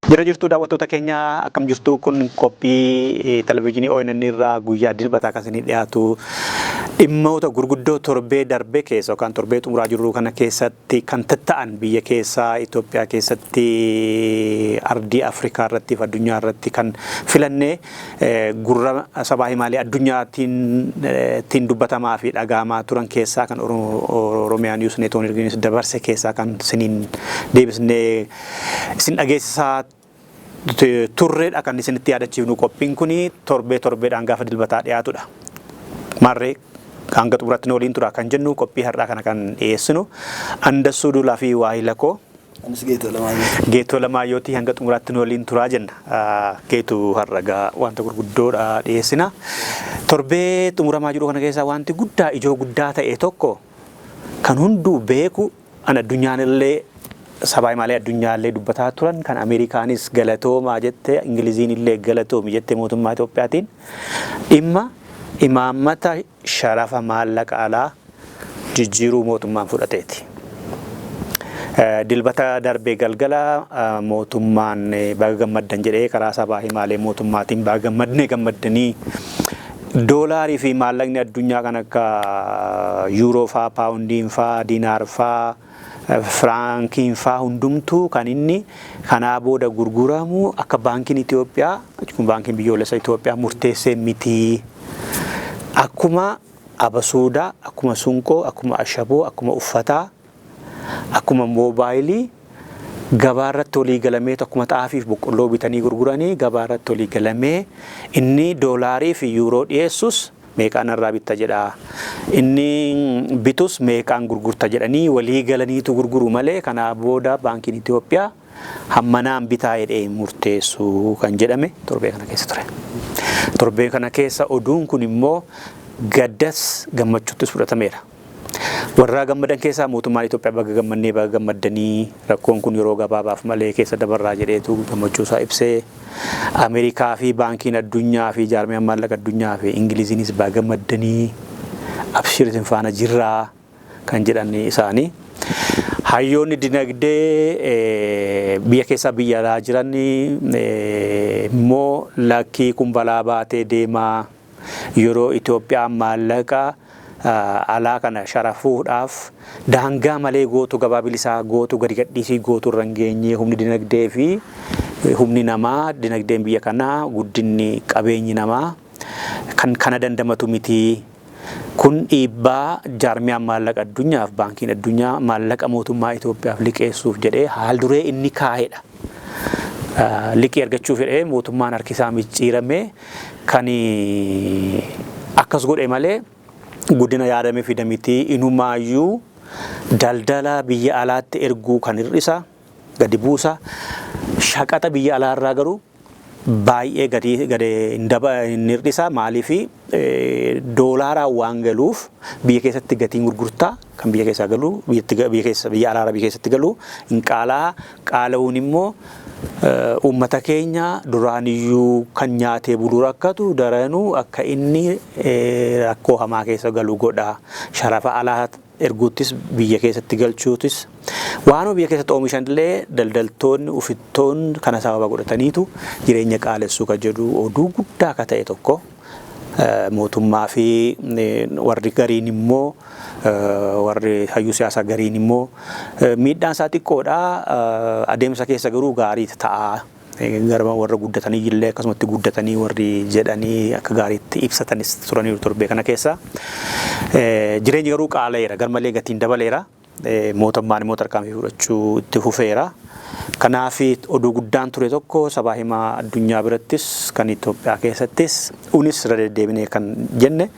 Jira jirtu daawwattoota keenya akkam jirtu kun qophii televezyiinii ONN irraa guyyaa dilbataa akkasiin dhiyaatu dhimmoota gurguddoo torbee darbe keessa yookaan torbee xumuraa jirru kana keessatti kan tatta'an biyya keessaa Itoophiyaa keessatti ardii Afrikaa irratti fi addunyaa irratti kan filannee gurra sabaa himaalee addunyaatiin dubbatamaa fi dhagahamaa turan keessaa kan Oromiyaa News Network dabarse keessaa kan isiniin deebisnee isin dhageessisaa turreedha kan isinitti yaadachiifnu qophiin kuni torbeedhaan gaafa dilbataa dhiyaatudha. Marree hanga xumuraatti waliin tura kan jennu qophii har'aa kana kan dhiyeessinu Andassuu Duulaa fi Waahilakoo Anis Geetoo Lamaayyoo. Geetoo Lamaayyootii hanga xumuraatti waliin turaa jenna. Geetuu har'aa wanta gurguddoodha dhiyeessina. Torbee xumuramaa jiru kana keessaa wanti guddaa ijoo guddaa ta'e tokko kan hunduu beeku an addunyaan illee sabaa himaalee addunyaallee dubbataa turan kan Ameerikaanis galatoomaa jette Ingiliziin illee galatoomi jette mootummaa Itoophiyaatiin dhimma imaammata sharafa maallaqa alaa jijjiiruu mootummaan fudhateeti. Dilbata darbee galgala mootummaan baga gammaddan jedhee karaa sabaa himaalee mootummaatiin baga gammaddanii doolaarii fi maallaqni addunyaa kan akka yuuroo faa, paawundiin faa, diinaar faa, Frankiin faa hundumtuu kan inni kanaa booda gurguramu akka baankiin Itoophiyaa, baankiin biyyoolessa Itoophiyaa murteessee miti. Akkuma abasuudaa, akkuma sunqoo, akkuma ashaboo, akkuma uffataa, akkuma moobaayilii gabaarratti walii galamee akkuma xaafii fi boqqolloo bitanii gurguranii gabaarratti walii galamee inni doolaarii fi yuuroo dhiyeessus meeqaan irraa bitta jedha. Inni bitus meeqaan gurgurta jedhanii walii galaniitu gurguru malee kanaa booda baankiin Itoophiyaa hammanaan bitaa jedhee murteessu kan jedhame torbee kana keessa ture. Torbee kana keessa oduun kun immoo gaddas gammachuuttis fudhatameera. Warra gammadan keessaa mootummaan Itoophiyaa baga gammannee baga gammaddanii rakkoon kun yeroo gabaabaaf malee keessa dabarraa jedheetu gammachuusaa ibsee Ameerikaa fi baankiin addunyaa fi jaarmiyaan maallaqa addunyaa fi Ingiliziinis baga gammaddanii abshiriin faana jirraa kan jedhan isaanii. Hayyoonni dinagdee biyya keessaa biyya alaa jiran immoo lakkii kun balaa baatee deemaa yeroo Itoophiyaan maallaqa alaa kana sharafuudhaaf daangaa malee gootu gabaa bilisaa gootu gadi gadhiisii gootu irra hin geenye humni dinagdee fi humni namaa dinagdeen biyya kanaa guddinni qabeenyi namaa kan kana dandamatu miti. Kun dhiibbaa jaarmiyaan maallaqa addunyaaf baankiin addunyaa maallaqa mootummaa Itoophiyaaf liqeessuuf jedhee haal duree inni kaa'edha. Liqii argachuuf jedhee mootummaan harkisaa micciirame kan akkas godhe malee guddina yaadame fida miti. Inumaayyuu daldala biyya alaatti erguu kan hir'isa gadi buusa. Shaqaxa biyya alaarraa garuu baay'ee gadi hin hir'isa. Maaliif doolaaraan waan galuuf biyya keessatti gatiin gurgurtaa kan biyya keessaa galu biyya alaaraa biyya keessatti galu hin qaala'uun immoo uummata keenya duraaniyyuu kan nyaatee buluu rakkatu daranuu akka inni rakkoo hamaa keessa galu godha. Sharafa alaa erguuttis biyya keessatti galchuutis waanuma biyya keessatti oomishan illee daldaltoonni ufittoon kana sababa godhataniitu jireenya qaalessuu kan jedhu oduu guddaa akka ta'e tokko mootummaa fi warri gariin immoo warri hayyuu siyaasaa gariin immoo miidhaan isaa xiqqoodha. Adeemsa keessa garuu gaarii ta'a. Garba warra guddatanii illee akkasumatti guddatanii warri jedhanii akka gaariitti ibsatanis turaniiru torbee kana keessa. Jireenyi garuu qaala'eera. Garmalee gatiin dabaleera. Mootummaan immoo tarkaanfii fudhachuu itti fufeera. Kanaaf oduu guddaan ture tokko sabaa himaa addunyaa birattis kan Itoophiyaa keessattis unis irra deddeebinee kan jenne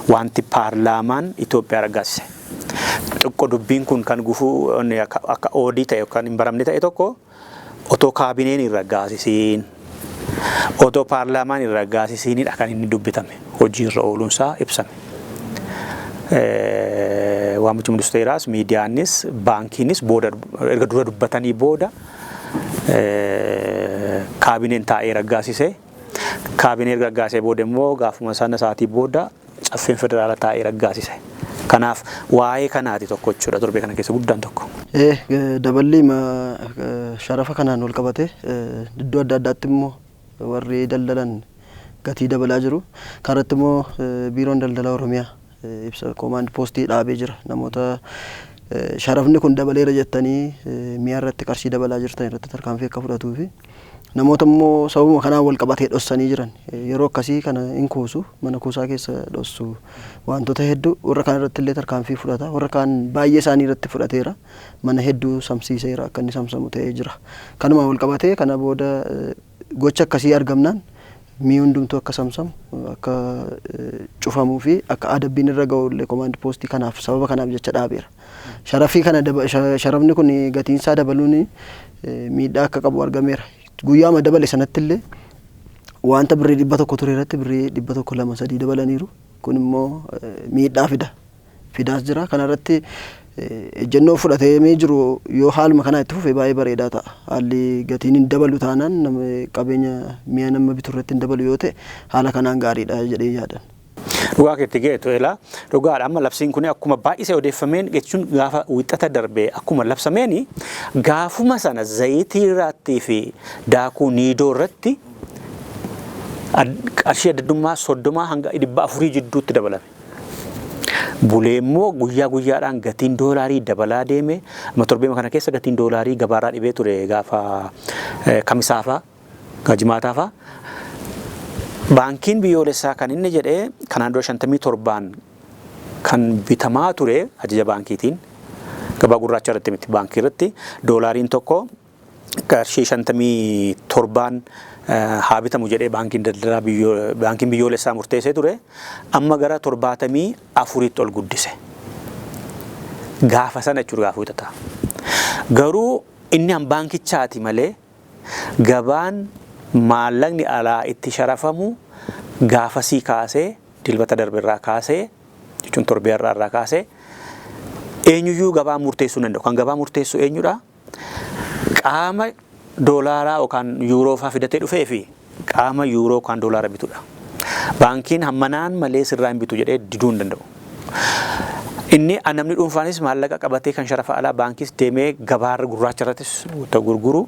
wanti paarlaamaan Itoophiyaa raggaasise. Xiqqoo dubbiin kun kan gufuu akka oodii ta'e yookaan hin baramne ta'e tokko otoo kaabineen hin raggaasisiin otoo paarlaamaan hin raggaasisiinidha kan inni dubbitame hojiirra ooluunsaa ibsame. Waamichi ministeeraas miidiyaanis baankiinis booda erga dura dubbatanii booda kaabineen taa'ee raggaasise. Kaabineen raggaasee booda immoo gaafuma sana sa'aatii booda caffeen federaala taa'ee raggaasise. Kanaaf waa'ee kanaati tokko jechuudha torbee kana keessa guddaan tokko. Daballi sharafa kanaan wal qabate iddoo adda addaatti immoo warri daldalan gatii dabalaa jiru. Kanarratti immoo biiroon daldala Oromiyaa ibsa koomaand poostii dhaabee jira. Namoota sharafni kun dabaleera jettanii mi'a irratti qarshii dabalaa jirtan irratti tarkaanfii akka fudhatuu fi namoota immoo sababuma kanaan wal qabatee dhossanii jiran yeroo akkasii kana hin kuusu mana kuusaa keessa dhossu wantoota hedduu warra kaan irratti illee tarkaanfii fudhata. Warra kaan baay'ee isaanii irratti fudhateera. Mana hedduu samsiiseera akka inni samsamu ta'ee jira. Kanuma wal qabatee kana booda gocha akkasii argamnaan mi'i hundumtuu akka samsamu akka cufamuu fi akka adabbiin irra ga'u illee koomaand poostii kanaaf sababa kanaaf jecha dhaabeera. Sharafni kun gatiin isaa dabaluun miidhaa akka qabu argameera. Guyyaama dabale sanatti illee wanta birrii 100 ture irratti birrii 102 dabalaniiru. Kun immoo miidhaa fidaas jira. Kana irratti ejjennoo fudhatamee jiru yoo haaluma kana itti fufee baay'ee bareedaa ta'a. Haalli gatiin hin dabalu taanaan qabeenya mi'a nama bitu irratti hin dabalu yoo ta'e haala kanaan gaariidha jedhee yaadan. Dhugaa keetti geetu elaa dhugaadha amma labsiin kun akkuma baay'isee odeeffameen jechuun gaafa wixata darbee akkuma labsameeni gaafuma sana zayitii irratti fi daakuu niidoo irratti qarshii addadummaa 30 hanga 400 jidduutti dabalame. Bulee immoo guyyaa guyyaadhaan gatiin doolaarii dabalaa deeme amma torbee kana keessa gatiin doolaarii gabaarraa dhibee ture gaafa kamisaafaa gajimaataafaa. Baankiin biyyoolessaa kan inni jedhee kanaan dura 57 kan bitamaa ture ajaja baankiitiin gabaa gurraacha irratti miti baankii irratti doolaariin tokko qarshii 57 haa bitamu jedhee baankiin daldalaa baankiin biyyoolessaa murteessee ture amma gara 74tti ol guddise. Gaafa sana jechuudha gaafa wixataa. Garuu inni an baankichaati malee gabaan maallaqni alaa itti sharafamu gaafasii kaasee dilbata darbeerraa kaasee jechuun torbeerraa kaasee eenyuyyuu gabaa murteessuu danda'u. Kan gabaa murteessu eenyudha? Qaama doolaaraa yookaan yuuroo fa'aa fidatee dhufee fi qaama yuuroo yookaan doolaara bitudha. Baankiin hammanaan malee sirraa hin bitu jedhee diduu hin danda'u. Inni namni dhuunfaanis maallaqa qabatee kan sharafa alaa baankis deemee gabaarra gurraacha irrattis gurguru.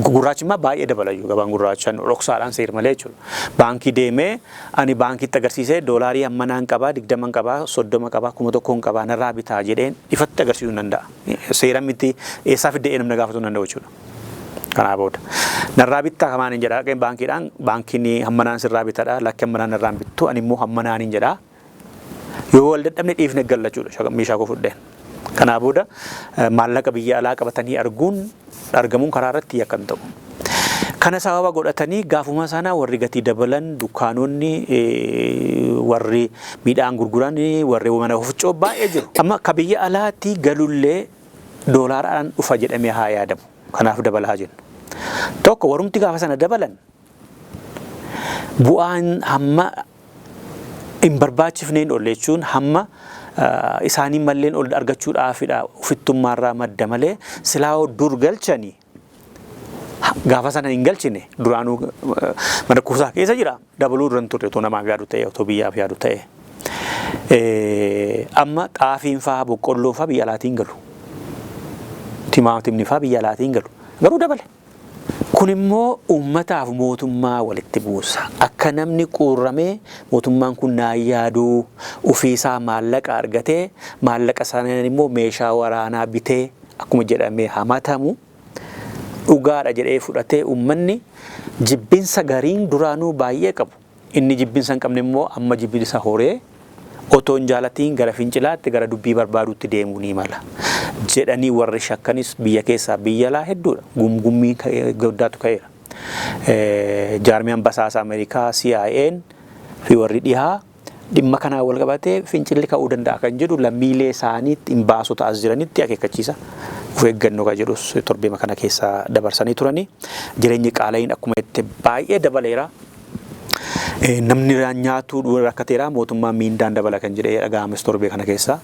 Gurraachi immoo baay'ee dabalayyuu gabaan gurraachaan dhoksaadhaan seer malee jechuudha. Baankii deemee ani baankiitti agarsiisee doolaarii hammanaan qabaa 20 qabaa 30 qabaa 1000 qabaa narraa bitaa jedheen ifatti agarsiisuu hin danda'a. Seeraan miti eessaa fiddee namni gaafatuu hin danda'u jechuudha. Kanaa booda narraa bittaa kamaan hin jedhaa baankiidhaan baankiin hammanaan sirraa bitadha lakki hammanaan narraa hin bittu ani immoo hammanaan hin jedhaa. Yoo wal dadhabne dhiifne gallachuudha meeshaa koo fudheen. Kanaa booda maallaqa biyya alaa qabatanii argamuun karaa irratti yakkan ta'u. Kana sababa godhatanii gaafuma sana warri gatii dabalan dukkaanonni warri midhaan gurguran warri mana ofiicoo baay'ee jiru. Amma ka biyya alaatti galullee doolaaraan dhufa jedhamee haa yaadamu. Kanaaf dabalaa jennu. Tokko warumti gaafa sana dabalan bu'aan hamma hin barbaachifneen ol jechuun hamma isaanii malleen ol argachuudhaafidha ofittummaarraa madda malee silaa dur galchanii gaafa sana hin galchine duraanuu mana kuusaa keessa jira dabaluu duran turre otoo namaa yaadu ta'e otoo biyyaaf yaadu ta'e. Amma xaafiin fa'aa boqqolloon fa'aa biyya alaatiin galu timaatimni fa'aa biyya alaatiin galu garuu dabale. Kun immoo uummataaf mootummaa walitti buusa. Akka namni quurramee mootummaan kun naa yaaduu ofiisaa maallaqa argatee maallaqa sanaan immoo meeshaa waraanaa bitee akkuma jedhamee hamatamu dhugaadha jedhee fudhatee uummanni jibbinsa gariin duraanuu baay'ee qabu. Inni jibbinsa hin qabne immoo amma jibbinsa horee otoo hin jaalatiin gara fincilaatti gara dubbii barbaaduutti deemuu ni mala. Jedhanii warri shakkanis biyya keessaa biyya alaa hedduudha. Gumgummii guddaatu ka'eera. Jaarmiyaan basaasa Ameerikaa CIA'n fi warri dhihaa dhimma kanaa wal qabatee fincilli ka'uu danda'a kan jedhu lammiilee isaaniitti hin baasota as jiranitti akeekkachiisa. Of eeggannoo kan jedhus torbee kana keessa dabarsanii turanii jireenyi qaala'iin akkuma itti baay'ee dabaleera. Namni nyaatu rakkateera mootummaan miindaan dabala kan jedhee dhaga'ames torbee kana keessa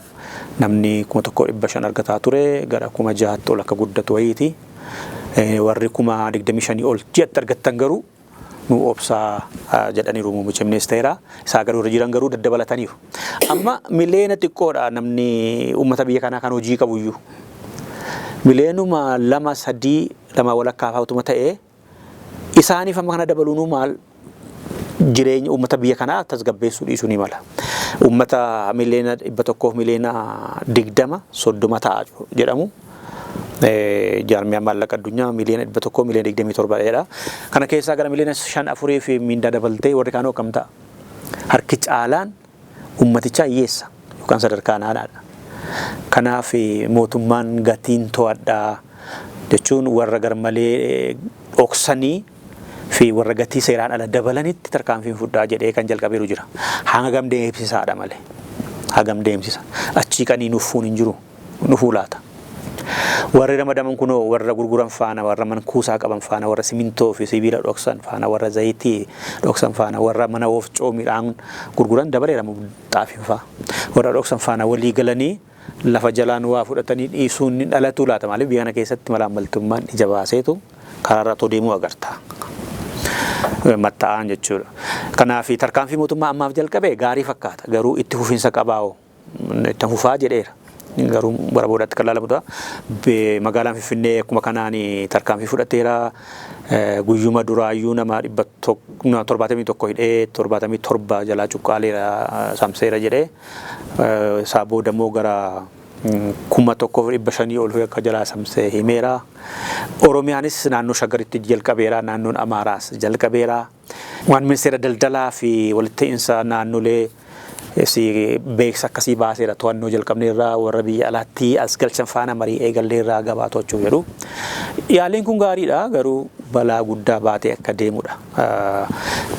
namni 1,500 argataa ture gara 6,000 ol akka guddatu wayiiti. Warri 25,000 ol ji'atti argattan garuu nu obsaa jedhaniiru muummicha ministeeraa isaa garuu irra jiran garuu daddabalataniiru. Amma miliyoona xiqqoodha namni uummata biyya kanaa kan hojii qabuyyuu. mileenuma lama sadii lama walakkaa fa'aatuma ta'ee isaaniif amma kana dabaluun maal jireenya uummata biyya kanaa tasgabbeessuu dhiisuu ni mala. Uummata mileena 100 mileena 20 30 ta'a jedhamu. Jaarmiyaa maallaqa addunyaa mileena 100 mileena 27 jedha. Kana keessaa gara mileena 5 fi mindaa dabaltee warri kaanoo akkam ta'a. Harki caalaan uummatichaa hiyyeessa yookaan sadarkaa naanaadha. Kanaaf mootummaan gatiin to'adhaa jechuun warra garmalee dhoksanii fi warra gatii seeraan ala dabalanitti tarkaanfiin fudhaa jedhee kan jalqabeeru jira. Hangam deemsisaadha malee. Hangam deemsisa. Achii qanii nufuun hin jiru. Nufuu laata. Warri ramadaman kunoo warra gurguran faana, warra mankuusaa qaban faana, warra simintoo fi sibiila dhoksan faana, warra zayitii dhoksan faana, warra mana oofcoo midhaan gurguran dabaleeramu xaafiin fa'a. Warra dhoksan faana walii galanii lafa jalaan waa fudhatanii dhiisuun ni dhalatu laata malee biyya kana keessatti malaammaltummaan ija baaseetu karaarra too deemuu agarta. Matta'aan jechuudha. Kanaaf tarkaanfii mootummaa ammaaf jalqabe gaarii fakkaata. Garuu itti fufiinsa qabaa'oo itti fufaa jedheera. Garuu bara boodaatti kan laalamuudha. Magaalaan Finfinnee akkuma kanaan tarkaanfii fudhateera. Guyyuma duraayyuu nama 71 hidhee 77 jalaa cuqqaaleera samseera jedhee isaa booda immoo gara 1,500 ol akka jalaa samsee himeera. Oromiyaanis naannoo Shaggaritti jalqabeera, naannoon Amaaraas jalqabeera. Waan ministeera daldalaa fi walitti hiinsa naannolee beeksisa akkasii baaseera to'annoo jalqabneerraa warra biyya alaatti as galchan faana marii eegalleerraa gabaa to'achuu jedhu. Yaaliin kun gaariidha garuu balaa guddaa baatee akka deemudha.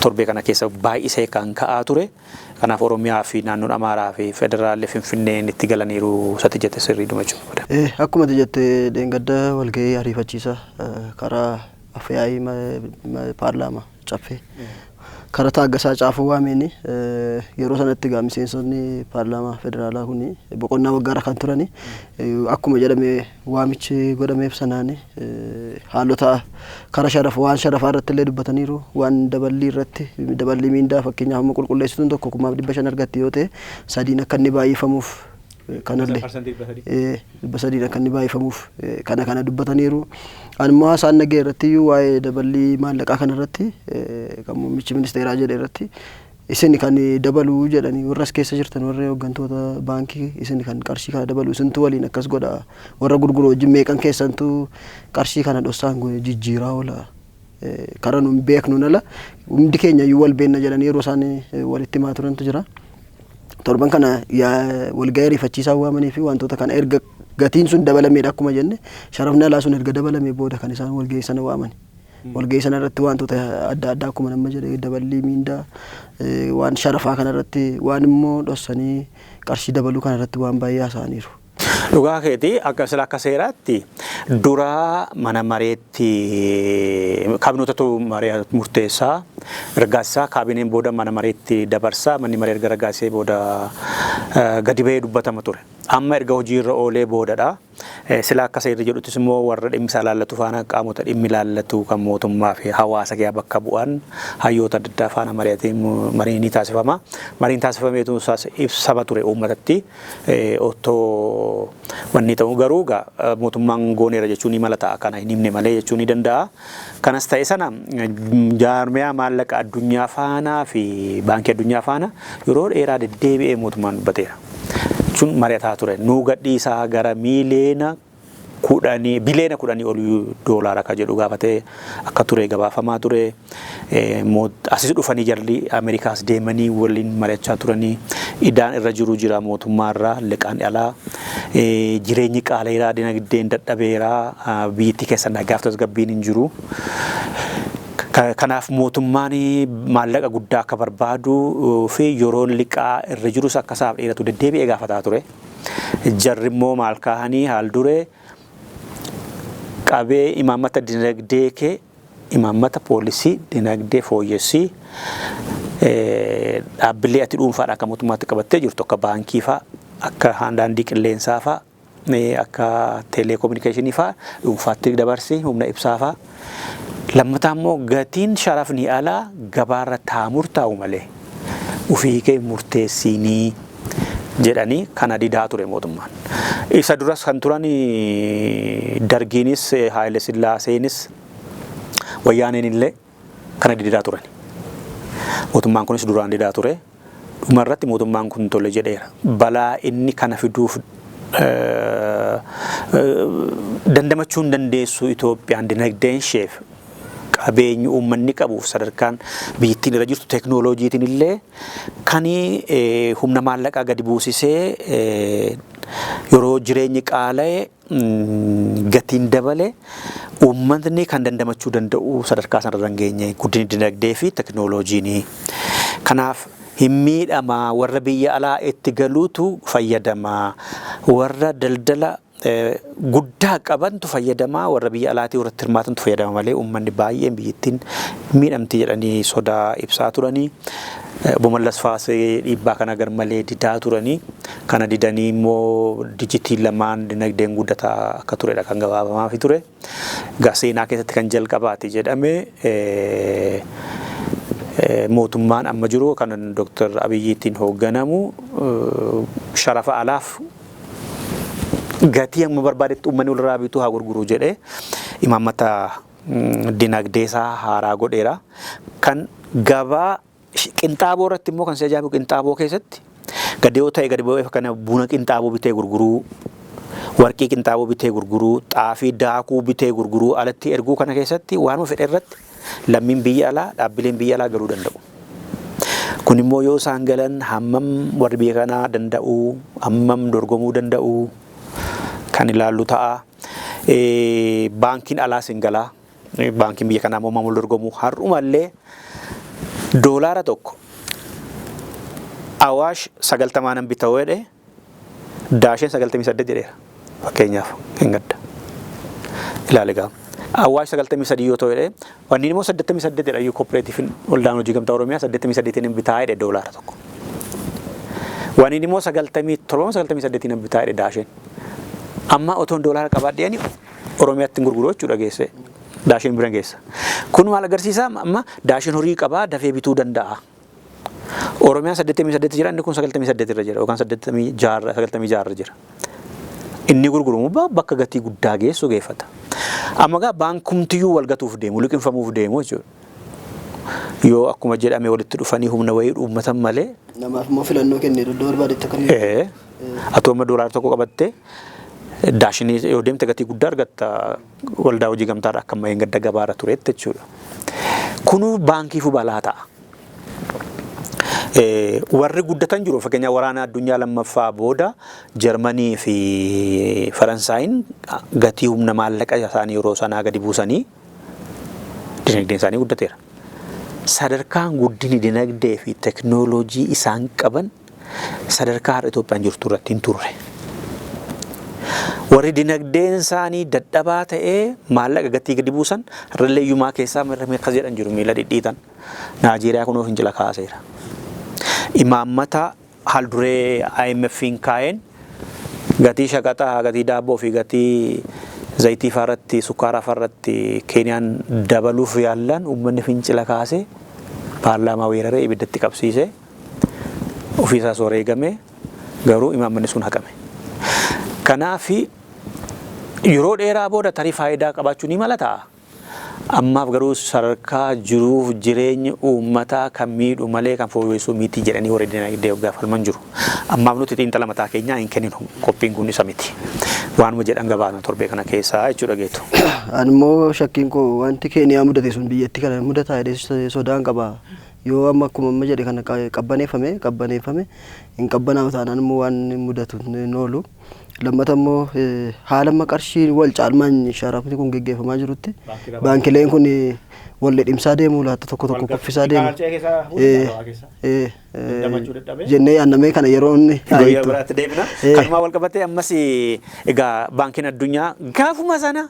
Torbee kana keessa baay'isee kan ka'aa ture. Kanaaf Oromiyaa fi naannoon Amaaraa fi Federaalli Finfinneen itti galaniiru sati jette sirriidhuma jechuudha. Akkuma jette deengadda walgahii ariifachiisa karaa afyaa'ii paarlaamaa caffee. Karaa taaggasaa caafuu waameen yeroo sanatti gaa miseensonni paarlaamaa federaalaa kuni boqonnaa waggaara kan turani akkuma jedhame waamichi godhameef sanaan haalota karaa sharafa waan sharafaa irratti illee dubbataniiru waan daballii irratti daballii miindaa fakkeenyaaf amma qulqulleessituun tokko 500 argatti yoo ta'e sadiin akka inni baay'ifamuuf kanallee sadii akka inni baay'ifamuuf kana dubbataniiru. Anuma isaan nagee irratti waa'ee daballii maallaqaa kana irratti kan muummichi ministeeraa jedhe irratti isin kan dabaluu jedhanii warra as keessa jirtan warra hooggantoota baankii isin kan qarshii kana dabaluu isintu waliin akkas godha warra gurguru wajjin meeqan keessantu qarshii kana dhossaan jijjiiraa oola karaa nuun beeknu nala hundi keenya iyyuu wal beenna jedhanii yeroo isaan walitti himaa turantu jira. Torban kana walgahii ariifachiisaa waamanii fi wantoota kana erga gatiin sun dabalamee akkuma jenne sharafni alaa sun erga dabalamee booda kan isaan walgahii sana waaman. Walgahii sana irratti wantoota adda addaa akkuma nama jedhe daballii miindaa waan sharafaa kana irratti waan immoo dhossanii qarshii dabaluu kana irratti waan baay'ee haasa'aniiru. Dhugaa keetii akka seeraatti dura mana mareetti kaabinootatu maree murteessaa raggaasisaa kaabineen booda mana mareetti dabarsaa manni maree erga raggaasee booda gadi ba'ee dubbatama ture. Amma erga hojiirra oolee boodadha. Sila akka seerri jedhuttis immoo warra dhimmisaa laallatu faana qaamota dhimmi laallatu kan mootummaa fi hawaasa kee bakka bu'an hayyoota adda addaa faana mariin ni taasifama. Mariin taasifameetu ibsama ture uummatatti otoo wanni ta'u garuu mootummaan gooneera jechuun ni mala ta'a kana hin himne malee jechuun ni danda'a. Kanas ta'e sana jaarmiyaa maallaqa addunyaa faanaa fi baankii addunyaa faana yeroo dheeraa deddeebi'ee mootummaan dubbateera. Sun mari'ataa ture nuu gadhiisaa gara bileena 10 ol doolaara ka jedhu gaafatee akka ture gabaafamaa ture. Asis dhufanii jarri Ameerikaas deemanii waliin mari'achaa turanii idaan irra jiru jira mootummaarraa liqaan alaa jireenyi qaaleeraa dinagdeen dadhabeeraa biyyattii keessa nagaaf tasgabbiin hin jiru. Kanaaf mootummaan maallaqa guddaa akka barbaadu fi yeroon liqaa irra jirus akka isaaf dheeratu deddeebi'ee gaafataa ture. Jarri immoo maal kaahanii haal dure qabee imaammata dinagdee kee imaammata poolisii dinagdee fooyyessii dhaabbilee ati dhuunfaadha akka mootummaatti qabattee jirtu akka baankii fa'a akka daandii qilleensaa fa'a akka teeleekoominikeeshinii fa'a dhuunfaatti dabarsii humna ibsaa fa'a. Lammataa immoo gatiin sharafni alaa gabaarra taa'u malee ofii kee murteessinii jedhanii kana didaa ture mootummaan. Isa duras kan turan Dargiinis Haile Sillaaseenis Wayyaaneen illee kana didaa turan. Mootummaan kunis duraan didaa ture. Dhumarratti mootummaan kun tole jedheera. Balaa inni kana fiduuf dandamachuu hin dandeessu Itoophiyaan dinagdeen isheef qabeenyi uummanni qabuuf sadarkaan biyyattiin irra jirtu teknooloojiitiin illee kan humna maallaqaa gadi buusisee yeroo jireenyi qaala'e gatiin dabale uummanni kan dandamachuu danda'u sadarkaa sanarra hin geenye guddinni dinagdee fi teknooloojiin. Kanaaf hin miidhamaa warra biyya alaa itti galuutu fayyadamaa warra daldala guddaa qabantu fayyadamaa warra biyya alaatii warratti hirmaatantu fayyadama malee uummanni baay'een biyyattiin miidhamti jedhanii sodaa ibsaa turanii. Bomallas faasee dhiibbaa kana garmalee didaa turanii kana didanii immoo dijitiin lamaan dinagdeen guddataa akka turedha kan gabaabamaa fi ture. Seenaa keessatti kan jalqabaati jedhame mootummaan amma jiru kan Dr. Abiyyiitiin hoogganamu sharafa alaaf gatii amma barbaadetti uummanni walirraa bituu haa gurguru jedhee imaammata dinagdee isaa haaraa godheera. Kan gabaa qinxaaboo irratti immoo kan si ajaa'ibu qinxaaboo keessatti gadi yoo ta'e gadi bu'ee kana buna qinxaaboo bitee gurguruu, warqii qinxaaboo bitee gurguruu, xaafii daakuu bitee gurguruu alatti erguu kana keessatti waanuma fedhe irratti lammiin biyya alaa dhaabbileen biyya alaa galuu danda'u. Kun immoo yoo isaan galan hammam warri biyya kanaa danda'u, hammam dorgomuu danda'u kan ilaallu ta'a. Baankiin alaas hin galaa. Baankiin biyya kanaa immoo maamul dorgomuu har'umallee doolaara tokko Awaash 90 bitawuu jedhe Daasheen 98 jedheera. Fakkeenyaaf hin gadda. Ilaali gaa. Awaash 93 yoo ta'u jedhe wanni immoo 88 jedha iyyuu kooperaatiifiin waldaan hojii gamtaa Oromiyaa 88 bitaa jedhe doolaara tokko. Wanni immoo 97 bitaa jedhe Daasheen. Amma otoon doolaara qabaadheen Oromiyaatti gurguruu jechuudha geesse. Daasheen bira geessa. Kun maal agarsiisa amma Daasheen horii qabaa dafee bituu danda'a. Oromiyaa 88 jira inni kun 98 irra jira yookaan 96 irra jira. Inni gurguramu bakka gatii guddaa geessu geeffata. Amma gaa baankumtiyyuu wal gatuuf deemu liqinfamuuf deemu jechuudha. Yoo akkuma jedhame walitti dhufanii humna wayii uummatan malee namaaf immoo filannoo kennee iddoo barbaadetti akka atoo amma doolaara tokko qabatte Daashinii yoo deemte gatii guddaa argatta waldaa hojii gamtaadha akka ammayeen gadda gabaara turetti jechuudha. Kunu baankiifu balaa ta'a. Warri guddatan jiru fakkeenyaaf waraana addunyaa lammaffaa booda Jarmanii fi Faransaayiin gatii humna maallaqa isaanii yeroo sanaa gadi buusanii dinagdeen isaanii guddateera. Sadarkaan guddini dinagdee fi teknooloojii isaan qaban sadarkaa har'a Itoophiyaan jirtu irratti hin turre. Warri dinagdeen isaanii dadhabaa ta'ee maallaqa gatii gadi buusan irralleeyyumaa keessaa mirkaneessa jedhan jiru miila dhidhiitan. Naajeeriyaa kunoo hin jila kaaseera. Imaammata haalduree IMF'n kaa'een gatii shaqaxaa, gatii daabboo fi gatii zayitii faarratti, sukkaaraa faarratti Keeniyaan dabaluuf yaallan uummanni fincila kaasee paarlaamaa weeraree ibiddatti qabsiisee ofiisaa sooreegame garuu imaammanni sun haqame. Kanaaf yeroo dheeraa booda tarii faayidaa qabaachuu ni mala ta'a. Ammaaf garuu sadarkaa jiruuf jireenya uummataa kan miidhu malee kan fooyyessuu miti jedhanii warri dinagdee gaafalman jiru. Ammaaf nuti xiinxala mataa keenyaa hin kenninu qophiin kun isa miti. Waanuma jedhan gabaasna torbee kana keessaa jechuudha geetu. Ani immoo shakkiin koo wanti Keeniyaa mudate sun biyyatti kana mudataa sodaan qaba. Yoo amma akkuma amma jedhe kana qabbaneeffame hin qabbanaa'u taanaan immoo waan mudatu hin oolu. Lammata immoo haala amma qarshii wal caalmaan sharafni kun geggeeffamaa jirutti baankileen kun wallee dhimsaa deemuu laata tokko kuffisaa deemu. Jennee yaannamee kana yeroo inni guyyaa biraatti deemna. Kanumaa wal qabatee ammas egaa baankiin addunyaa gaafuma sana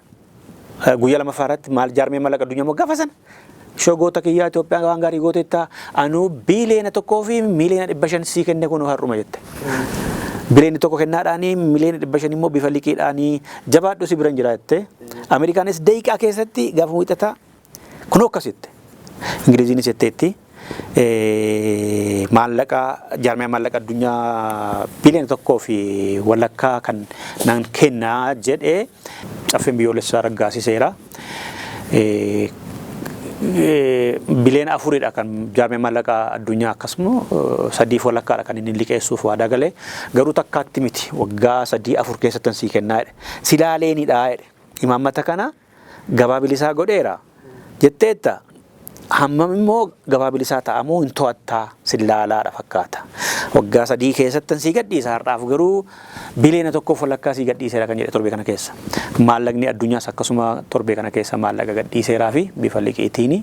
guyyaa lammaffaa irratti maal jaarmee mallaqa addunyaa immoo gaafa sana shogoota kiyyaa Itoophiyaan waan gaarii gootettaa anuu biiliyoona tokkoo fi miiliyoona 500 sii kenne kun har'uma jette. Bileeni tokko kennaadhaanii miliyoona 500 immoo bifa liqiidhaanii jabaadhu si biran jiraatte. Ameerikaanis daqiiqaa keessatti gaafa wiixataa kun akkasitti. Ingiliziinis jetteetti maallaqa jaarmiyaa maallaqa addunyaa biliyoona tokkoo fi walakkaa kan nan kennaa jedhee caffeen biyyoolessaa raggaasiseera. Biliyoona afuridha kan jaarmiyaa maallaqa addunyaa akkasuma 3.2 kan inni liqeessuuf waadaa galee garuu takkaatti miti waggaa 3-4 keessatti sii kennaa jedhe silaaleenidha jedhe imaammata kana gabaa bilisaa godheera jetteetta hammam immoo gabaa bilisaa ta'amuu hin to'attaa silaalaadha fakkaata waggaa 3 keessatti sii gadhiisa har'aaf garuu biliyoona tokkoof walakkaa sii gadhiiseera kan jedhe torbee kana keessa maallaqni addunyaas akkasuma torbee kana keessa maallaqa gadhiiseeraa fi bifa liqiitiini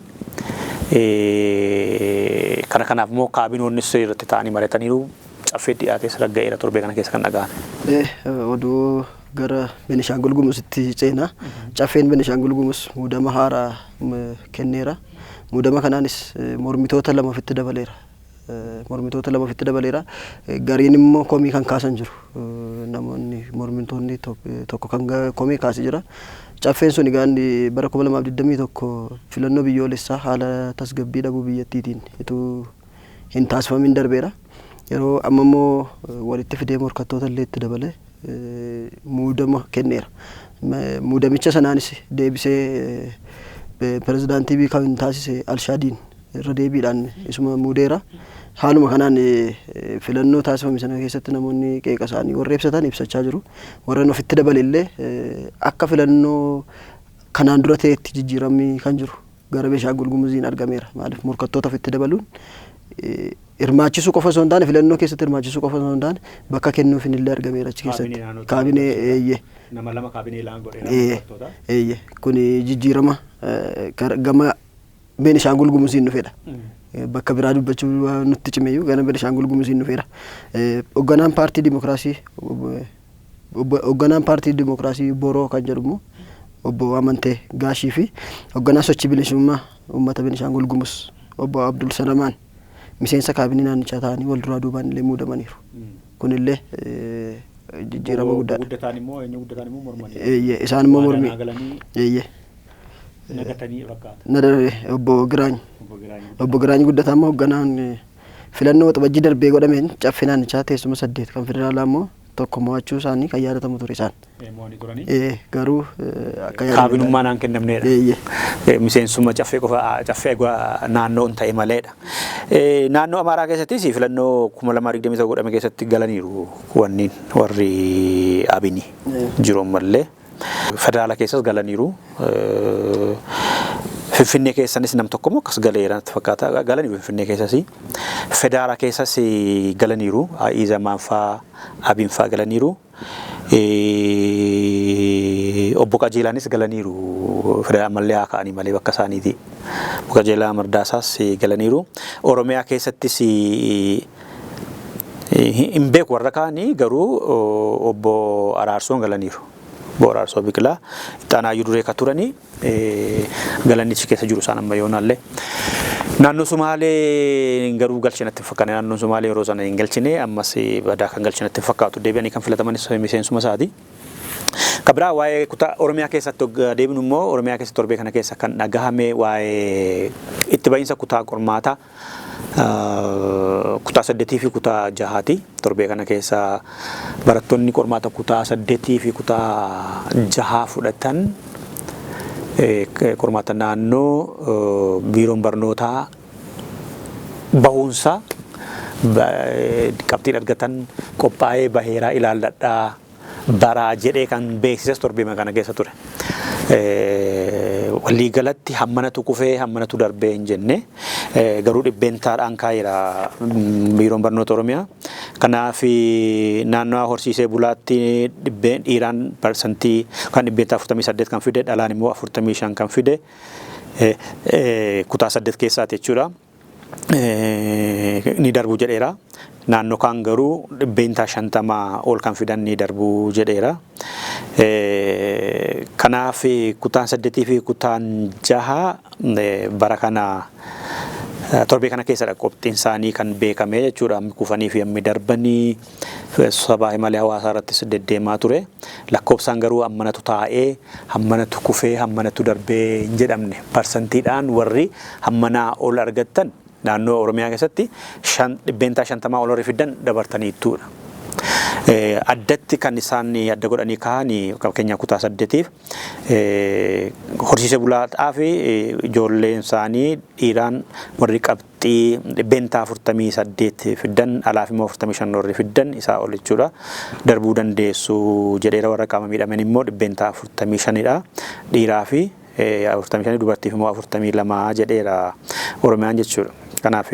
kana kanaaf immoo kaabinoonnis irratti ta'anii marataniiru caffee dhiyaatees ragga'eera torbee kana keessa kan dhaga'an. Oduu gara Beenishaangul Gumuzitti ceena caffeen Beenishaangul Gumuz muudama haaraa kenneera. Muudama kanaanis mormitoota lama ofitti dabaleera. Mormitoota lama ofitti dabaleera. Gariin immoo komii kan kaasan jiru. Namoonni mormitoonni tokko kan komii kaasee jira. Caffeen sun egaa bara 2021 filannoo biyyoolessaa haala tasgabbii dhabuu biyyattiitiin ituu hin taasifamin darbeera. Yeroo amma immoo walitti fidee morkattoota illee itti dabalee muudama kenneera. Muudamicha sanaanis deebisee pirezidaantii kan taasise Alshaadiin irra deebiidhaan isuma muudeera. Haaluma kanaan filannoo taasifame sana keessatti namoonni qeeqa isaanii warra ibsatan ibsachaa jiru. Warreen ofitti dabale illee akka filannoo kanaan dura ta'etti jijjiiramni kan jiru gara Beenishaangul Gumuziin argameera. Maaliif morkattoota ofitti dabaluun hirmaachisuu qofa osoo hin taane filannoo keessatti hirmaachisuu qofa osoo hin taane bakka kennuufiin illee argameera achi keessatti. Kaabinee eeyyee. Nama lama kaabinee laan godheera. Eeyyee kun jijjiirama gama Beenishaangul Gumuziin dhufedha. Bakka biraa dubbachuu nutti cimeyyuu gana Beenishaangul Gumuziin dhufeera. Hoogganaan paartii Dimookiraasii Boroo kan jedhamu obbo Amantee Gaashii fi hoogganaa sochii bilisummaa uummata Beenishaangul Gumuz obbo Abdul Salamaan miseensa kaabinee naannichaa ta'anii wal duraa duubaan illee muudamaniiru. Kunillee jijjiirama guddaadha. Guddataan immoo mormanii. Isaan immoo mormii. Nagatanii fakkaata. Obbo Giraany guddataan immoo hoogganaan filannoo waxabajjii darbee godhameen caffee naannichaa teessuma 8 kan federaalaa immoo tokko mo'achuu isaanii kan yaadatamu ture isaan. Garuu kaabinummaa naan kennamneedha. Miseensuma caffee qofa caffee naannoo hin ta'e maleedha. Naannoo Amaaraa keessattis filannoo 2021 godhame keessatti galaniiru wanni warri Abini jiru mallee. Federaala keessas galaniiru. Finfinnee keessanis nam tokko immoo akkas galeera fakkaata galaniiru Finfinnee keessas. Federaala keessas galaniiru Izamaan fa'aa Abiin fa'aa galaniiru. Obbo Qajeelaanis galaniiru federaala mallee haa ka'anii malee bakka isaaniiti. Obbo Qajeelaa Mardaasaas galaniiru. Oromiyaa keessattis hin beeku warra kaanii garuu obbo Araarsoon galaniiru. Araarsoo Biqilaa Ixaanaayyuu duree ka turanii galannichi keessa jiru isaan amma yoonaallee. Naannoo Sumaalee garuu galchinatti hin fakkaanne naannoon Sumaalee yeroo sana hin galchine ammas badaa kan galchinatti hin fakkaatu deebi'anii kan filatamanis miseensuma isaati. Kabiraa waa'ee kutaa Oromiyaa keessatti deebinu immoo Oromiyaa keessatti torbee kana keessa kan dhagahame waa'ee itti bahiinsa kutaa qormaataa kutaa 8 fi kutaa 6 torbee kana keessa barattoonni qormaata kutaa 8 fi kutaa 6 fudhatan qormaata naannoo biiroon barnootaa bahuunsa qabxiin argatan qophaa'ee baheeraa ilaalladhaa baraa jedhee kan beeksises torbee kana keessa ture. Walii galatti hammanatu kufee hammanatu darbee hin jenne garuu dhibbeentaadhaan kaa'eera biiroon barnoota Oromiyaa. Kanaaf naannoo horsiisee bulaatti dhiiraan parsantii kan dhibbeenta 48 kan fide dhalaan immoo 45 kan fide kutaa 8 keessaati jechuudha. Ni darbu jedheera. Naannoo kaan garuu dhibbeenta 50 ol kan fidan ni darbu jedheera. Kanaaf kutaan 8 fi kutaan 6 bara kana torbee kana keessadha qophiin isaanii kan beekame jechuudha. Kufanii fi ammi darbanii sabaa himalee hawaasaa irrattis deddeemaa ture. Lakkoofsaan garuu hammanatu taa'ee hammanatu kufee hammanatu darbee hin jedhamne parsantiidhaan warri hammanaa ol argattan naannoo Oromiyaa keessatti dhibbeentaa 50 ol warri fiddan dabartaniittuudha. Addatti kan isaan adda godhanii ka'anii fakkeenya kutaa 8tiif horsiise bulaadhaa fi ijoolleen isaanii dhiiraan warri qabxii dhibbeentaa 48 fiddan alaaf immoo 45 warri fiddan isaa ol jechuudha. Darbuu dandeessu jedheera warra qaama miidhaman immoo dhibbeentaa 45dha dhiiraa fi 45 dubartiif immoo 42 jedheera Oromiyaan jechuudha. Kanaaf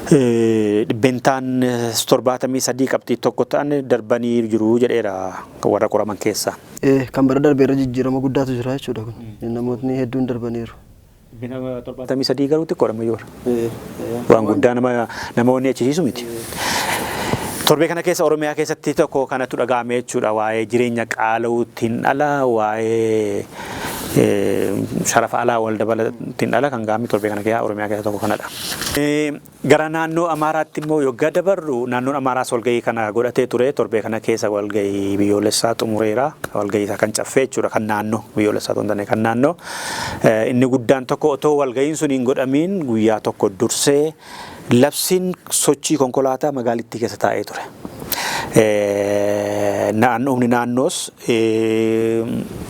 dhibbeentaan 73 qabxii tokko ta'an darbanii jiru jedheera warra qoraman keessa. Kan bara darbeerra jijjiirama guddaatu jira jechuudha kun namootni hedduun darbaniiru. 73 garuu xiqqoodha mayyoora. Waan guddaa namoonni achiisiisu miti. Torbee kana keessa Oromiyaa keessatti tokko kanatu dhaga'ame jechuudha waa'ee jireenya qaala'uutiin ala waa'ee sharafa alaa wal dabalatiin ala kan gaammi torbee kana keessa Oromiyaa keessa tokko kanadha. Gara naannoo Amaaraatti immoo yoggaa dabarru naannoon Amaaraas walgahii kana godhatee ture torbee kana keessa walgahii biyyoolessaa xumureera walgahii isaa kan caffee jechuudha kan naannoo biyyoolessaa ta'uu kan naannoo inni guddaan tokko otoo walgahiin sun hin godhamiin guyyaa tokko dursee labsiin sochii konkolaataa magaalittii keessa taa'ee ture. Humni naannoos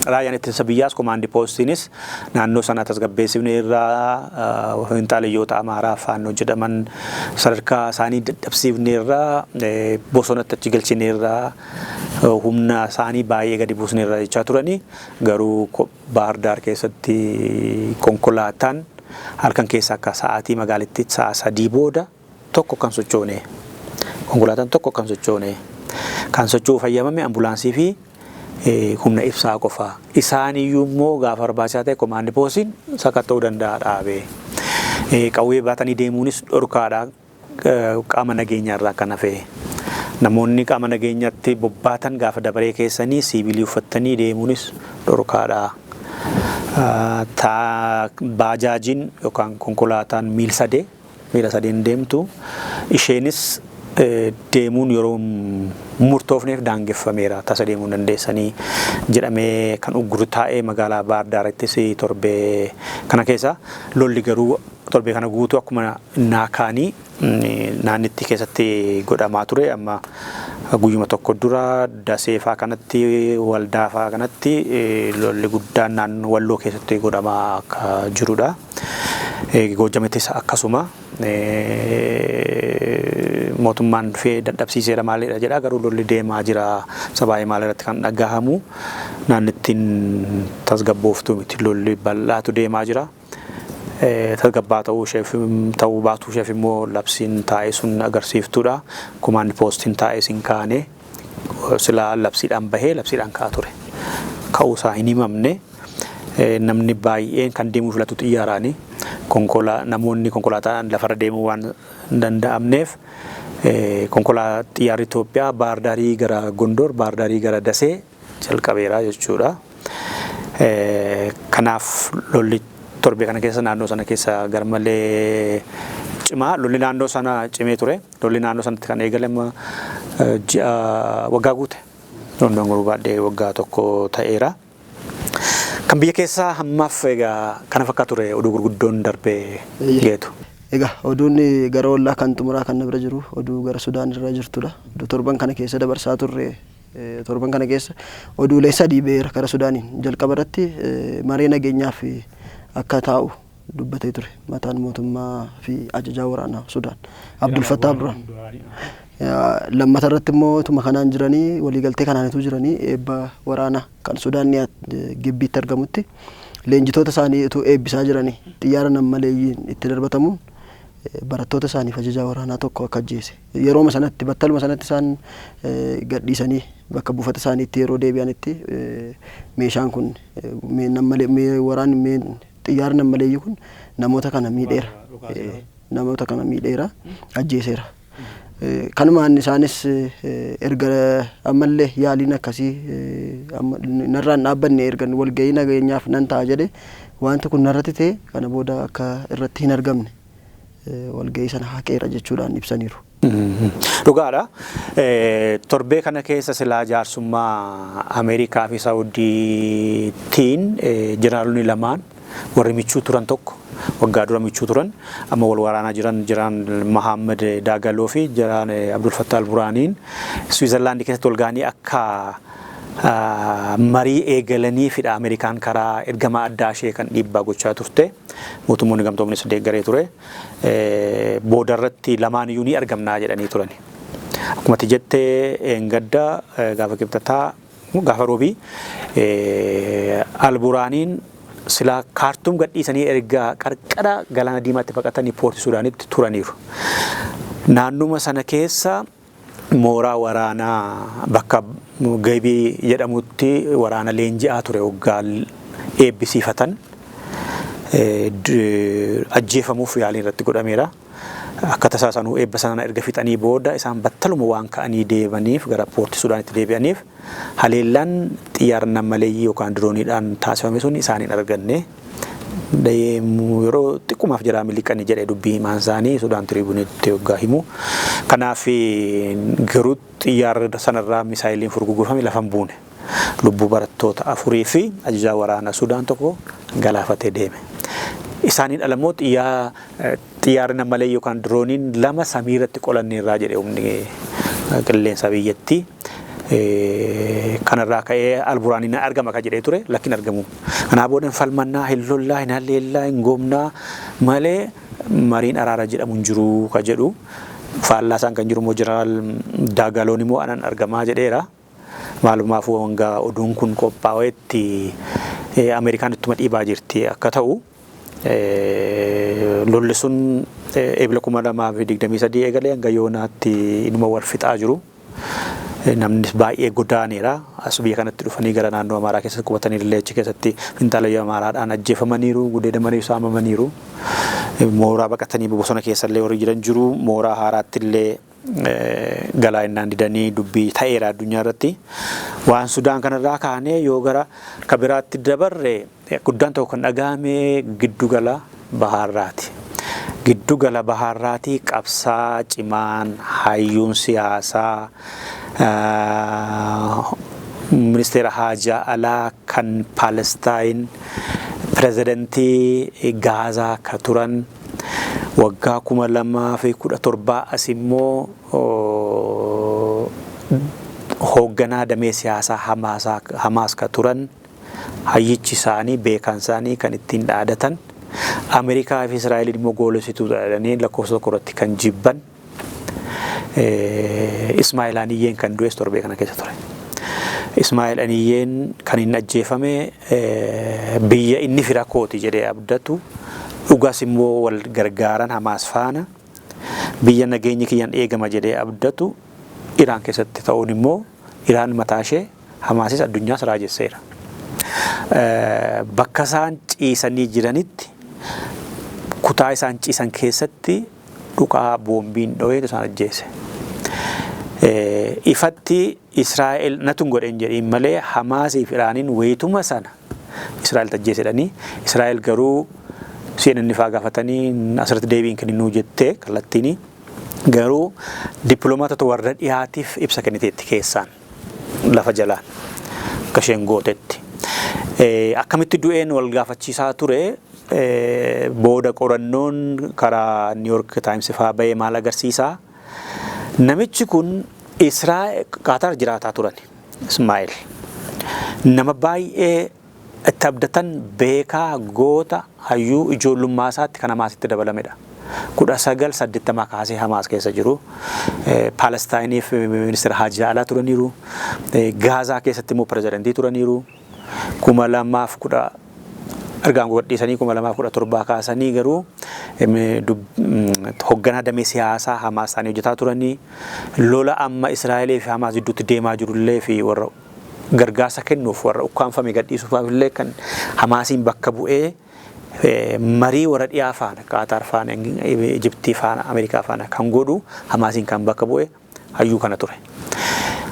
raayyaan ittisa biyyaas komaandii poostiinis naannoo sana tasgabbeessifne irraa finxaaleyyoota Amaaraa faannoo jedhaman sadarkaa isaanii dadhabsiifne irraa bosonatti achi galchine irraa humna isaanii baay'ee gadi buusne irraa jechaa turanii garuu Baahir Daar keessatti konkolaataan halkan keessa akka sa'aatii magaalittii sa'a 3 booda tokko kan sochoone konkolaataan tokko kan sochoone kan socho'uu fayyamame ambulaansii fi humna ibsaa qofa isaan iyyuu immoo gaafa barbaachisaa ta'e komaandii poostiin sakatta'uu danda'a dhaabee qawwee baatanii deemuunis dhorkaadha qaama nageenyaarraa kan hafe namoonni qaama nageenyaatti bobbaatan gaafa dabaree keessanii siivilii uffattanii deemuunis dhorkaadha. Baajaajiin yookaan konkolaataan miila sadeen deemtu isheenis deemuun yeroo murtoofneef daangeffameera tasa deemuu dandeessanii jedhamee kan ugguru taa'ee magaalaa Baahir Daarittis torbee kana keessa lolli garuu torbee kana guutuu akkuma naakaanii naannitti keessatti godhamaa ture amma guyyuma tokko dura Daseefaa kanatti Waldaafaa kanatti lolli guddaan naannoo Walloo keessatti godhamaa akka jirudha. Goojjamettis akkasuma mootummaan dhufee dadhabsiiseera maalidha jedha garuu lolli deemaa jira sabaayii maalirratti kan dhagahamu naannittiin tasgabbooftuu miti lolli bal'aatu deemaa jira. Tasgabbaa ta'uu baatu isheef immoo labsiin taa'ee sun agarsiiftuudha. Komaandii poostiin taa'ee sin kaane silaa labsiidhaan bahee labsiidhaan ka'a ture. Ka'uusaa hin himamne namni baay'een kan deemuu filatu xiyyaaraani. Namoonni konkolaataan lafarra deemuu waan danda'amneef xiyyaarri Itoophiyaa Baahir Daarii gara Gondor Baahir Daarii gara Dasee jalqabeera jechuudha. Kanaaf lolli torbee kana keessa naannoo sana keessa garmalee cimaa lolli naannoo sana cimee ture lolli naannoo sanatti kan eegalame waggaa guute lolli baadhee waggaa tokko ta'eera. Kan biyya keessaa hammaaf egaa kana fakkaatu ture oduu gurguddoon darbee geetu. Egaa oduun gara ollaa kan xumuraa kan bira jiru oduu gara Sudaan irra jirtudha. Torban kana keessa dabarsaa turre torban kana keessa oduulee 3 beera gara Sudaaniin jalqaba irratti maree nageenyaaf akka taa'u dubbatee ture mataan mootummaa fi ajajaa waraanaa Sudaan Abdul Fattah Burhaan. Lammata irratti immoo tuma kanaan jiranii waliigaltee kanaanitu jiranii eebba waraanaa kan Sudaan gibbiitti argamutti leenjitoota isaanii utuu eebbisaa jiranii xiyyaara namaleeyyiin itti darbatamuun barattoota isaaniif ajajaa waraanaa tokko akka ajjeese yeroo sanatti battaluma sanatti isaan gadhiisanii bakka buufata isaaniitti yeroo deebi'anitti meeshaan kun waraanni xiyyaarri namaleeyyii kun namoota kana miidheera ajjeeseera. Kanumaan isaanis erga ammallee yaaliin akkasii narraan dhaabbanne erga walgahii nageenyaaf nan ta'a jedhe wanti kun narratti ta'e kana booda akka irratti hin argamne walgahii sana haqeera jechuudhaan ibsaniiru. Dhugaadha. Torbee kana keessa silaa jaarsummaa Ameerikaa fi Saawudiitiin jeneraalonni lamaan warri michuu turan tokko waggaa dura michuu turan amma wal waraanaa jiran Mohammed Dagalo fi jiran Abdul Fattah al-Burhaniin Switzerland keessatti wal ga'anii akka marii eegalanii fidha Ameerikaan karaa ergama addaa ishee kan dhiibbaa gochaa turte mootummoonni gamtoomnis deeggaree ture boodarratti lamaan iyyuu ni argamnaa jedhanii turani. Akkuma jettee engadda gaafa kibxataa gaafa roobii al-Burhaniin sila kaartuum gadhiisanii erga qarqara galaana diimaatti baqatanii poorti Suudaanitti turaniiru. Naannuma sana keessa mooraa waraanaa bakka Gaybii jedhamutti waraana leenji'aa ture waggaa eebbisiifatan ajjeefamuuf yaaliin irratti godhameera. Akka tasaa sanuu eebba sana erga fixanii booda isaan battaluma waan ka'anii deebaniif gara poorti Suudaanitti deebi'aniif haleellaan xiyyaara namaleeyyii yookaan dirooniidhaan taasifame sun isaaniin arganne yeroo xiqqummaaf jira miliqanii jedhee dubbii himaan isaanii Sudaan Tiriibunitti waggaa himu. Kanaaf garuu xiyyaara sanarraa misaayiliin furgugufame lafan buune lubbuu barattoota 4 fi ajajaa waraana Sudaan tokko galaafatee deeme. Isaaniin alamoo xiyyaarri namalee yookaan dirooniin 2 samiirratti qolanneerraa jedhee humni qilleensa biyyattii kanarraa ka'ee al-Burhaniin argama ka jedhee ture lakkin argamu. Kanaa booda falmannaa hin lollaa hin halleellaa hin goomnaa malee mariin araara jedhamu hin jiru ka jedhu faallaa isaan kan jiru immoo jeneraal Dagaloon immoo anan argamaa jedheera. Maalumaaf wanga oduun kun qophaa'etti Ameerikaan ittuma dhiibaa jirti akka ta'u lolli sun eebila 2023 eegalee hanga yoonaatti inuma wal fixaa jiru. Namnis baay'ee godaaneera as biyya kanatti dhufanii gara naannoo Amaaraa keessatti qubatanii illee achi keessatti finxaalayyaa Amaaraadhaan ajjeefamaniiru gudeedamanii saamamaniiru mooraa baqatanii bosona keessa illee warri jiran jiru mooraa haaraatti illee galaa innaan didanii dubbii ta'eera addunyaa irratti waan Sudaan kanarraa kaanee yoo gara kabiraatti dabarre guddaan ta'u kan dhagahame giddugala bahaarraati. Giddugala bahaarraati qabsaa cimaan hayyuun siyaasaa ministeera haajaa alaa kan Palestine pirezidantii Gaazaa ka turan waggaa 2017 as immoo hoogganaa damee siyaasaa Hamaas ka turan hayyichi isaanii beekan isaanii kan ittiin dhaadatan Ameerikaa fi Israa'eliin immoo goolessituu jedhanii lakkoofsa tokko irratti kan jibban Ismaa'eel Haniyyeen kan du'es torbee kana keessa ture. Ismaa'eel Haniyyeen kan inni ajjeefame biyya inni fira kooti jedhee abdatu dhugaas immoo wal gargaaran Hamaas faana biyya nageenyi kiyyaan eegama jedhee abdatu Iraan keessatti ta'uun immoo Iraan mataa ishee Hamaasis addunyaas raajesseera. Bakka isaan ciisanii jiranitti kutaa isaan ciisan keessatti dhukaa boombiin dho'ee isaan ajjeese. Ifatti Israa'el natun godhen jedhiin malee Hamaasiif Iraaniin wayituma sana Israa'el ajjeesedhanii Israa'el garuu CNN faa gaafatanii asirratti deebiin kenninuu jettee kallattiini garuu dippiloomaatota warra dhiyaatiif ibsa kenniteetti keessaan lafa jalaan akka isheen gootetti. Akkamitti du'een wal gaafachiisaa ture booda qorannoon karaa New York Times faa bahee maal agarsiisaa namichi kun Israa'el Qatar jiraataa turan Ismaa'eel nama baay'ee itti abdatan beekaa goota hayyuu ijoollummaa isaatti kan Hamaasitti dabalamedha. 1980 kaasee Hamaas keessa jiru Palestiniif ministeera haajaa alaa turaniiru Gaazaa keessatti immoo pirezidantii turaniiru 2010 argaan godhiisanii 2017 kaasanii garuu hoogganaa damee siyaasaa Hamaas isaanii hojjetaa turanii lola amma Israa'elee fi Hamaas gidduutti deemaa jirullee fi warra gargaarsa kennuuf warra ukkaanfame gadhiisuuf illee kan Hamaasiin bakka bu'ee marii warra dhiyaa faana Qatar faana Ijiptii faana Ameerikaa faana kan godhu Hamaasiin kan bakka bu'e hayyuu kana ture.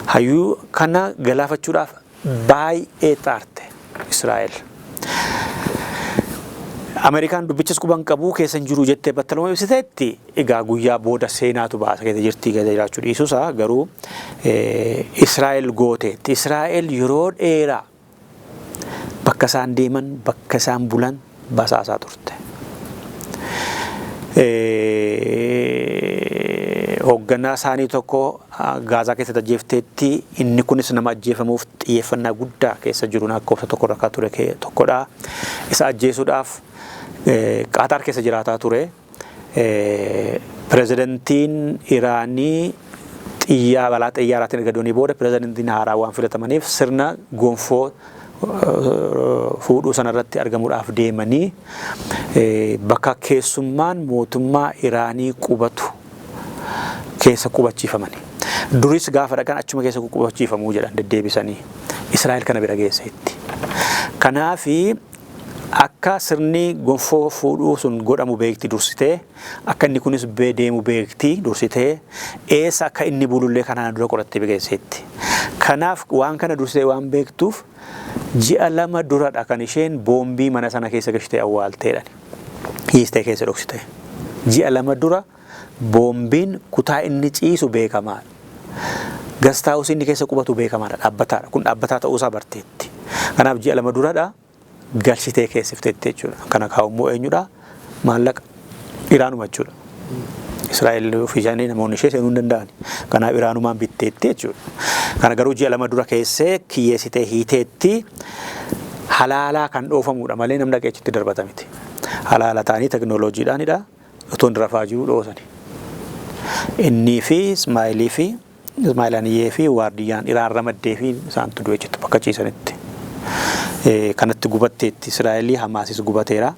Hayyuu kana galaafachuudhaaf baay'ee xaarte Israa'el. Ameerikaan dubbichas quban qabuu keessan jiru jettee battaluma ibsiteetti egaa guyyaa booda seenaatu baasa keessa jirtii keessa jiraachuu dhiisuusaa garuu Israa'el gooteetti. Israa'el yeroo dheeraa bakka isaan deeman bakka isaan bulan basaasaa turte. hoogganaa isaanii tokko Gaazaa keessatti ajjeefteetti inni kunis nama ajjeefamuuf xiyyeeffannaa guddaa keessa jiru lakkoofsa tokko rakkaa ture tokkodha. Isa ajjeesuudhaaf Qaataar keessa jiraataa ture. Pirezidantiin Iraanii balaa xiyyaaraatiin erga doonii booda pirezidantiin haaraa waan filatamaniif sirna gonfoo fuudhuu sanarratti argamuudhaaf deemanii bakka keessummaan mootummaa Iraanii qubatu keessa qubachiifamani. Duris gaafa dhaqan achuma keessa qubachiifamuu jedhan deddeebisanii Israa'el kana bira geesseetti. Kanaafi akka sirni gonfoo fuudhuu sun godhamu beekti dursitee akka inni kunis deemu beekti dursitee eessa akka inni bulullee kanaan dura qorattee beekeesseetti. Kanaaf waan kana dursitee waan beektuuf ji'a 2 duradha kan isheen boombii mana sana keessa gashtee awwaalteedhaan hiistee keessa dhoksite. Ji'a 2 dura boombiin kutaa inni ciisu beekamaadha. Gastaawus inni keessa qubatu beekamaadha. Dhaabbataadha. Kun dhaabbataa ta'uusaa barteetti. Kanaaf ji'a 2 duradha galchitee keessifteetti jechuudha. Kana kaa'ummoo eenyudha? Maallaqa Iraanuma jechuudha. Israa'el ofiishaanii namoonni ishee seenuu hin danda'ani. Kanaaf Iraanumaan bitteetti jechuudha. Kana garuu ji'a 2 dura keessee kiyyeessitee hiiteetti halaalaa kan dhoofamuudha malee namni dhaqee achitti darbata miti. Halaala ta'anii teknooloojiidhaanidha. Otoon rafaa jiru dhoosani. Innii fi Ismaa'ilaaniyyee fi waardiyyaan Iraan ramaddee fi isaantu du'e jettu bakka ciisanitti. Kanatti gubatteetti Israa'elii Hamaasis gubateera.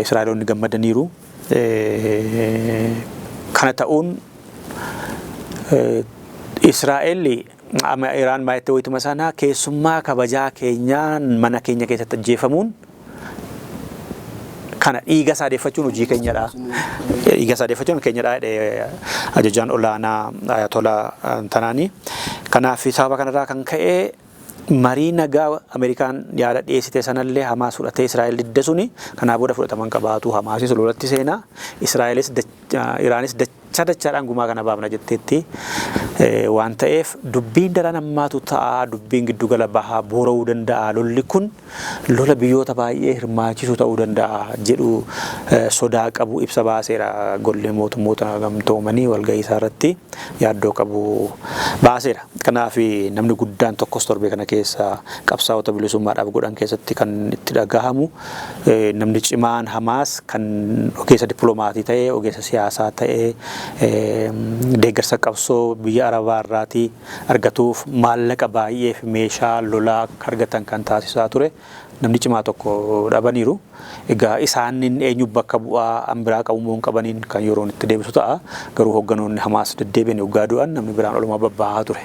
Israa'eloonni gammadaniiru. Kana ta'uun Israa'elli Iraan maayettee wayituma sanaa keessummaa kabajaa keenyaa mana keenya keessatti ajjeefamuun kana dhiiga saadeeffachuun hojii keenyadha. Dhiiga saadeeffachuun keenyadha ajajaan olaanaa Ayatollah Tanaanii. Kanaaf sababa kanarraa kan ka'e marii nagaa Ameerikaan yaada dhiyeessite sanallee Hamaas fudhatee Israa'el didde suni kanaa booda fudhataman qabaatu Hamaasis lolatti seenaa Israa'elis Iraanis dachaadhaan gumaa kana baafna jetteetti waan ta'eef dubbiin daran ammaatu ta'a dubbiin giddugala bahaa boora'uu danda'a lolli kun lola biyyoota baay'ee hirmaachisu ta'uu danda'a jedhu sodaa qabu ibsa baaseera gollee mootummoota gamtoomanii walgahii isaa irratti yaaddoo qabu baaseera. Kanaaf namni guddaan tokkos torbee kana keessa qabsaa'ota bilisummaadhaaf godhan keessatti kan itti dhagahamu namni cimaan Hamaas kan ogeessa diploomaatii ta'ee ogeessa siyaasaa ta'ee deeggarsa qabsoo biyya Arabaa irraatii argatuuf maallaqa baay'ee fi meeshaa lolaa argatan kan taasisaa ture namni cimaa tokko dhabaniiru. Egaa isaan eenyu bakka bu'aa ambiraa qabummoon qabaniin kan yeroon itti deebisu ta'a. Garuu hogganoonni Hamaas deddeebiin waggaa du'an namni biraan olumaa babbahaa ture.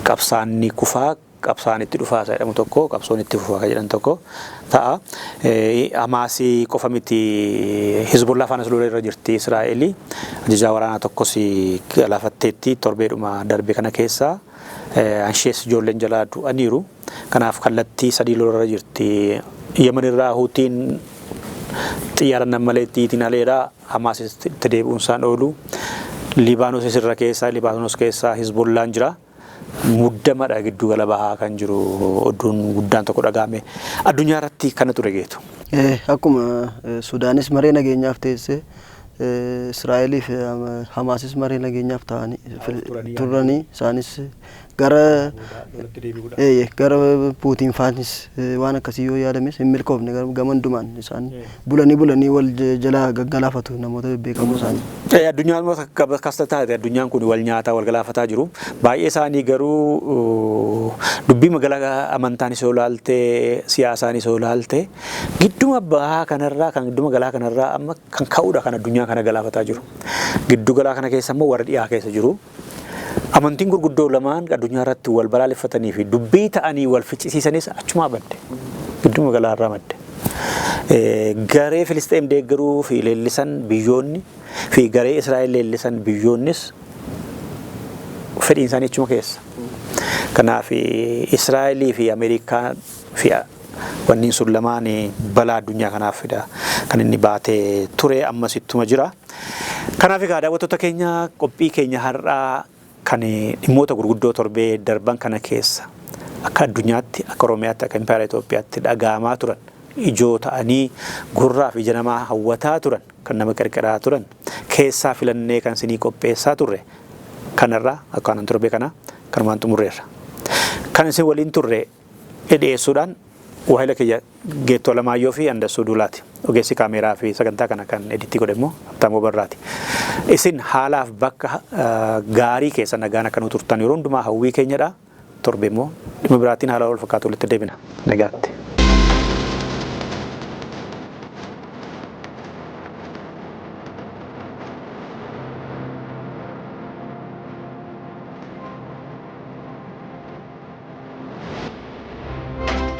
Qabsaanni kufaa qabsaan itti dhufaa jedhamu tokko qabsoon itti fufaa jedhan tokko ta'a. Hamaasii qofa miti Hizbullah faanas lola irra jirti Israa'elii ajajaa waraanaa tokkos galafatteetti torbeedhuma darbe kana keessa anshees ijoolleen jalaa du'aniiru. Kanaaf kallattii 3 lola irra jirti. Yemen irraa Huutiin xiyyaara nammalee ittiin aleedhaa Hamaasis itti deebi'uun isaan oolu. Libaanos irra keessaa Libaanos keessaa Hizbullaan jira. Muddamadha giddu gala bahaa kan jiru oduun guddaan tokko dhagahame addunyaa irratti kana ture geetu. Akkuma Sudaanis maree nageenyaaf teessee Israa'elii fi Hamaasis maree nageenyaaf ta'anii turanii isaanis gara Puutiin faanis waan akkasii yoo yaadames hin milkoofne gamandumaan isaan bulanii wal jalaa gaggalaafatu namoota beekamoo isaanii. Addunyaan akkas taate addunyaan kun wal nyaataa wal galaafataa jiru. Baay'ee isaanii garuu dubbii magaalaa amantaanis yoo ilaalte siyaasaanis yoo ilaalte gidduma bahaa kanarraa kan gidduma galaa kanarraa amma kan ka'uudha kan addunyaa kana galaafataa jiru. Giddu galaa kana keessa immoo warra dhiyaa keessa jiru. Amantiin gurguddoo lamaan addunyaa irratti wal balaaleffatanii fi dubbii ta'anii wal ficcisiisanis achumaa badde. Gidduma galaa irraa madde. Garee Filisxeem deeggaruu fi leellisan biyyoonni fi garee Israa'el leellisan biyyoonnis fedhiin isaanii achuma keessa. Kanaaf Israa'elii fi Ameerikaa fi wanniin sun lamaan balaa addunyaa kanaaf fida kan inni baatee ture ammas ittuma jira. Kanaaf egaa daawwattoota keenya qophii keenya har'aa kan dhimmoota gurguddoo torbee darban kana keessa akka addunyaatti akka Oromiyaatti akka Impaayera Itoophiyaatti dhagahamaa turan ijoo ta'anii gurraa fi ija namaa hawwataa turan kan nama qarqaraa turan keessaa filannee kan isinii qopheessaa turre kanarraa akkaanan turbe kana kanumaan xumurreerra. Kan isin waliin turre dhiyeessuudhaan waahila kiyya Geettoo Alamaayyoo fi Andassuu Duulaati. Ogeessi kaameeraa fi sagantaa kana kan editti godhe immoo Habtaamuu Barraati. Isin haalaaf bakka gaarii keessa nagaan akka nu turtan yeroo hundumaa hawwii keenyadha. Torbe immoo dhimma biraatiin haala wal fakkaatu walitti deebina. Nagaatti.